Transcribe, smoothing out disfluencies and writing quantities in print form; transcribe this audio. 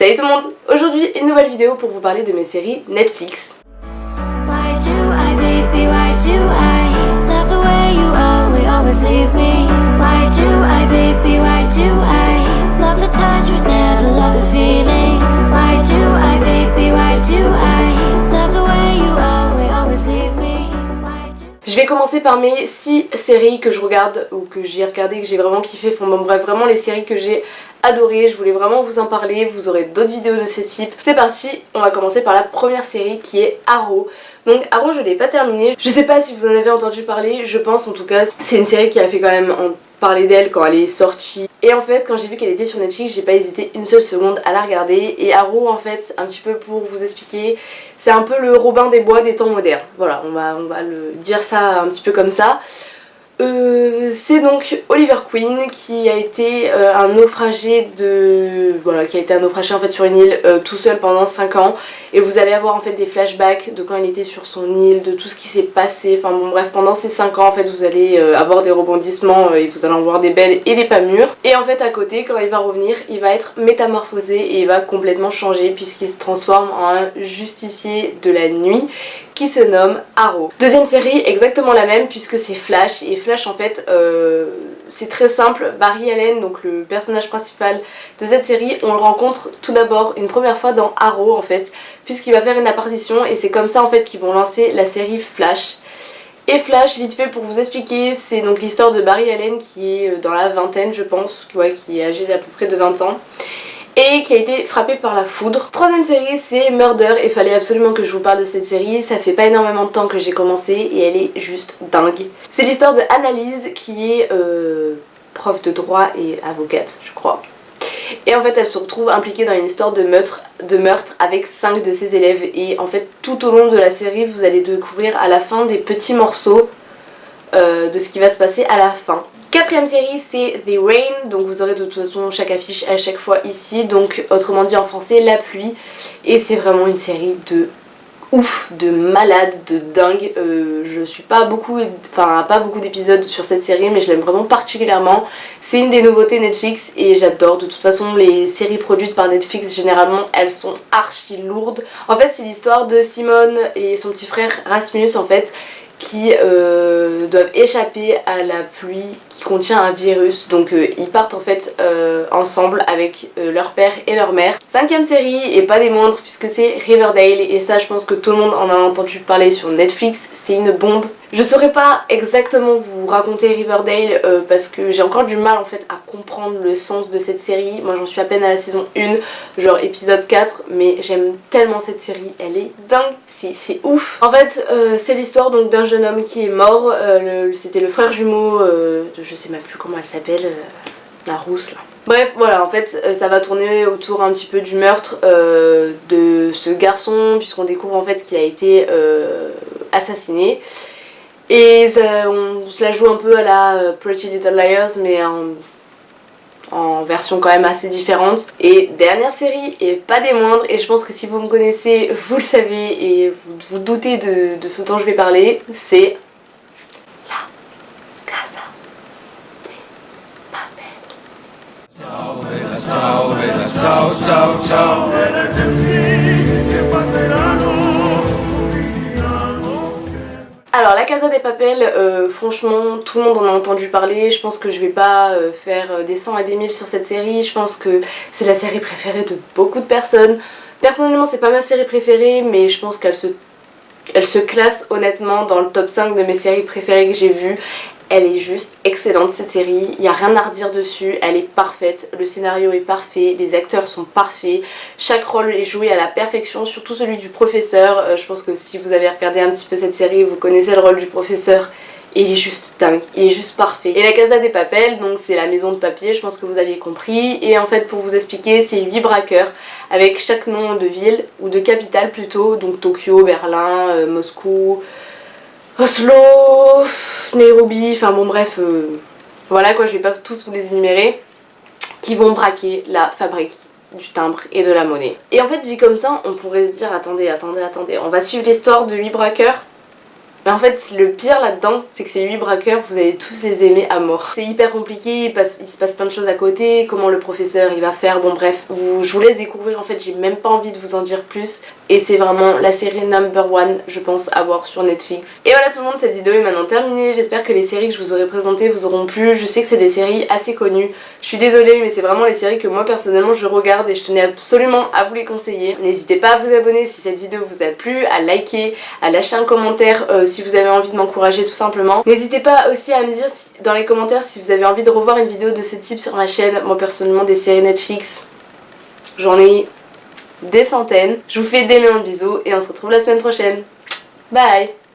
Salut tout le monde! Aujourd'hui une nouvelle vidéo pour vous parler de mes séries Netflix. Why do I, baby, why do I love the way you always leave me? Why do I, baby, why do I love the touch but never love the feeling? Why do I, baby, why do I love the way you always leave me? Je vais commencer par mes 6 séries que je regarde ou que j'ai regardé, que j'ai vraiment kiffé. Enfin bon bref, vraiment les séries que j'ai adorées. Je voulais vraiment vous en parler, vous aurez d'autres vidéos de ce type. C'est parti, on va commencer par la première série qui est Arrow. Donc Arrow je l'ai pas terminée, je sais pas si vous en avez entendu parler, je pense en tout cas. C'est une série qui a fait quand même parler d'elle quand elle est sortie. Et en fait quand j'ai vu qu'elle était sur Netflix, j'ai pas hésité une seule seconde à la regarder. Et Arrow en fait, un petit peu pour vous expliquer, c'est un peu le Robin des Bois des temps modernes. Voilà, on va le dire ça un petit peu comme ça. C'est donc Oliver Queen qui a été un naufragé en fait sur une île tout seul pendant 5 ans, et vous allez avoir en fait des flashbacks de quand il était sur son île, de tout ce qui s'est passé, enfin bon bref, pendant ces 5 ans en fait vous allez avoir des rebondissements et vous allez en voir des belles et des pas mûres. Et en fait à côté, quand il va revenir, il va être métamorphosé et il va complètement changer puisqu'il se transforme en un justicier de la nuit qui se nomme Arrow. Deuxième série, exactement la même puisque c'est Flash. Et Flash en fait c'est très simple. Barry Allen, donc le personnage principal de cette série, on le rencontre tout d'abord une première fois dans Arrow en fait, puisqu'il va faire une apparition, et c'est comme ça en fait qu'ils vont lancer la série Flash. Et Flash, vite fait pour vous expliquer, c'est donc l'histoire de Barry Allen qui est dans la vingtaine je pense, ouais, qui est âgé d'à peu près de 20 ans. Et qui a été frappé par la foudre. Troisième série c'est Murder, et fallait absolument que je vous parle de cette série. Ça fait pas énormément de temps que j'ai commencé et elle est juste dingue. C'est l'histoire de Annalise qui est prof de droit et avocate je crois. Et en fait elle se retrouve impliquée dans une histoire de meurtre avec 5 de ses élèves. Et en fait tout au long de la série vous allez découvrir à la fin des petits morceaux de ce qui va se passer à la fin. Quatrième série c'est The Rain, donc vous aurez de toute façon chaque affiche à chaque fois ici, donc autrement dit en français La Pluie. Et c'est vraiment une série de ouf, de malade, de dingue. Je suis pas beaucoup d'épisodes sur cette série, mais je l'aime vraiment particulièrement. C'est une des nouveautés Netflix et j'adore. De toute façon les séries produites par Netflix généralement elles sont archi lourdes. En fait c'est l'histoire de Simone et son petit frère Rasmus en fait, qui doivent échapper à la pluie qui contient un virus. Donc ils partent en fait ensemble avec leur père et leur mère. Cinquième série, et pas des moindres, puisque c'est Riverdale, et ça je pense que tout le monde en a entendu parler sur Netflix, c'est une bombe. Je saurais pas exactement vous raconter Riverdale parce que j'ai encore du mal en fait à comprendre le sens de cette série. Moi j'en suis à peine à la saison 1, genre épisode 4, mais j'aime tellement cette série, elle est dingue, c'est ouf. En fait c'est l'histoire donc d'un jeune homme qui est mort, c'était le frère jumeau je sais même plus comment elle s'appelle, la rousse là. Bref voilà, en fait ça va tourner autour un petit peu du meurtre de ce garçon, puisqu'on découvre en fait qu'il a été assassiné. Et on se la joue un peu à la Pretty Little Liars, mais en version quand même assez différente. Et dernière série, et pas des moindres, et je pense que si vous me connaissez vous le savez et vous vous doutez de ce dont je vais parler, c'est La Casa de Alors La Casa de Papel, franchement tout le monde en a entendu parler. Je pense que je vais pas faire des 100 et des 1000 sur cette série. Je pense que c'est la série préférée de beaucoup de personnes. Personnellement c'est pas ma série préférée, mais je pense qu'elle se classe honnêtement dans le top 5 de mes séries préférées que j'ai vues. Elle est juste excellente cette série, il n'y a rien à redire dessus, elle est parfaite, le scénario est parfait, les acteurs sont parfaits, chaque rôle est joué à la perfection, surtout celui du professeur. Je pense que si vous avez regardé un petit peu cette série, vous connaissez le rôle du professeur, et il est juste dingue, il est juste parfait. Et La Casa de Papel, donc c'est la maison de papier, je pense que vous aviez compris, et en fait pour vous expliquer, c'est 8 braqueurs avec chaque nom de ville, ou de capitale plutôt, donc Tokyo, Berlin, Moscou, Oslo, Nairobi, enfin bon bref, voilà quoi, je vais pas tous vous les énumérer, qui vont braquer la fabrique du timbre et de la monnaie. Et en fait dit comme ça, on pourrait se dire attendez, on va suivre l'histoire de 8 braqueurs, Mais en fait le pire là-dedans c'est que ces 8 braqueurs vous allez tous les aimer à mort. C'est hyper compliqué, il se passe plein de choses à côté, comment le professeur il va faire, bon bref, je vous laisse découvrir, en fait j'ai même pas envie de vous en dire plus. Et c'est vraiment la série #1 je pense à voir sur Netflix. Et voilà tout le monde, cette vidéo est maintenant terminée, j'espère que les séries que je vous aurai présentées vous auront plu. Je sais que c'est des séries assez connues, je suis désolée mais c'est vraiment les séries que moi personnellement je regarde et je tenais absolument à vous les conseiller. N'hésitez pas à vous abonner si cette vidéo vous a plu, à liker, à lâcher un commentaire si vous avez envie de m'encourager tout simplement. N'hésitez pas aussi à me dire dans les commentaires si vous avez envie de revoir une vidéo de ce type sur ma chaîne. Moi personnellement des séries Netflix, j'en ai des centaines. Je vous fais d'énormes bisous et on se retrouve la semaine prochaine. Bye!